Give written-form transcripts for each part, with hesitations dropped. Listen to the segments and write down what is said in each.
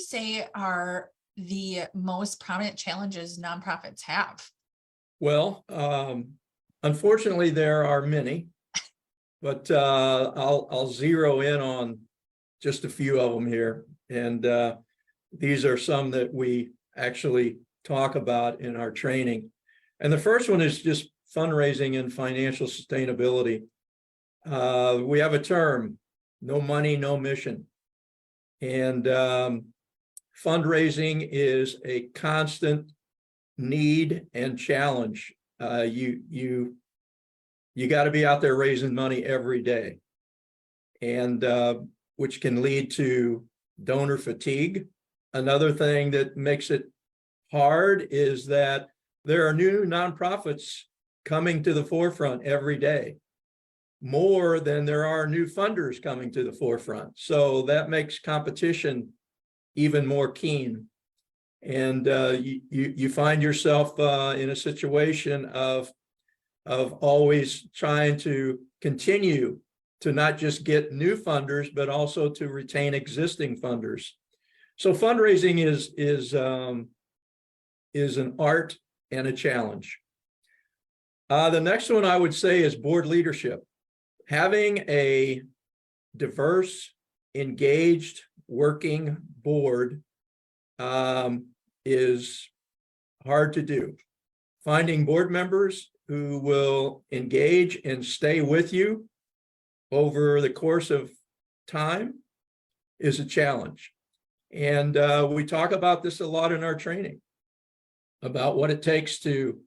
say are the most prominent challenges nonprofits have? Well, unfortunately, there are many, but I'll zero in on just a few of them here. And these are some that we actually talk about in our training. And the first one is just fundraising and financial sustainability. We have a term, no money, no mission. And fundraising is a constant need and challenge. You got to be out there raising money every day, and which can lead to donor fatigue. Another thing that makes it hard is that there are new nonprofits coming to the forefront every day, more than there are new funders coming to the forefront. So that makes competition even more keen. And you find yourself in a situation of always trying to continue to not just get new funders, but also to retain existing funders. So fundraising is an art and a challenge. The next one I would say is board leadership. Having a diverse, engaged, working board is hard to do. Finding board members who will engage and stay with you over the course of time is a challenge. And we talk about this a lot in our training, about what it takes to,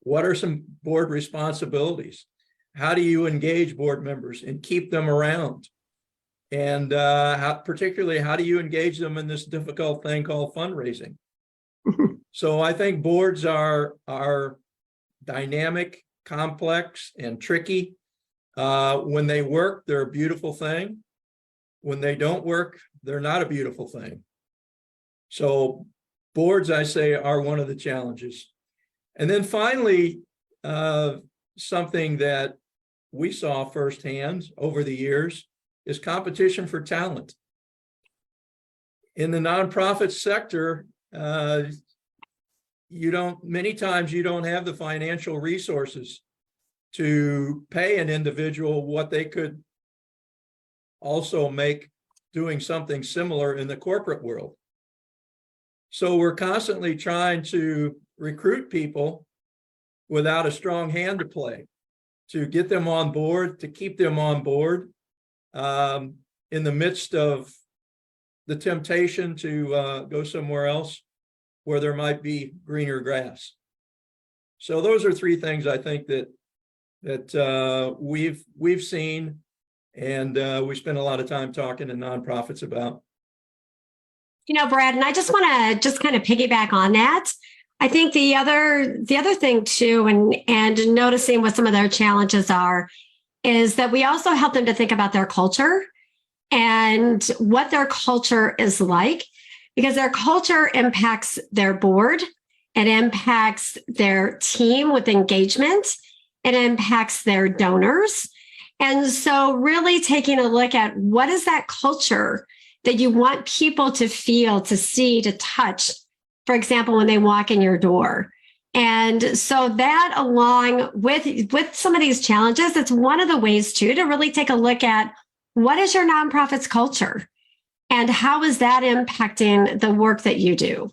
what are some board responsibilities? How do you engage board members and keep them around? And particularly, how do you engage them in this difficult thing called fundraising? So I think boards are dynamic, complex, and tricky. When they work, they're a beautiful thing. When they don't work, they're not a beautiful thing. So boards, I say, are one of the challenges. And then finally, something that we saw firsthand over the years is competition for talent. In the nonprofit sector, many times you don't have the financial resources to pay an individual what they could also make doing something similar in the corporate world. So we're constantly trying to recruit people without a strong hand to play, to get them on board, to keep them on board in the midst of the temptation to go somewhere else where there might be greener grass. So those are three things I think that we've seen, and we spend a lot of time talking to nonprofits about. You know, Brad, and I just want to just kind of piggyback on that. I think the other thing too, and noticing what some of their challenges are, is that we also help them to think about their culture and what their culture is like, because their culture impacts their board, it impacts their team with engagement, it impacts their donors. And so really taking a look at what is that culture that you want people to feel, to see, to touch, for example, when they walk in your door. And so that, along with some of these challenges, it's one of the ways too to really take a look at what is your nonprofit's culture and how is that impacting the work that you do.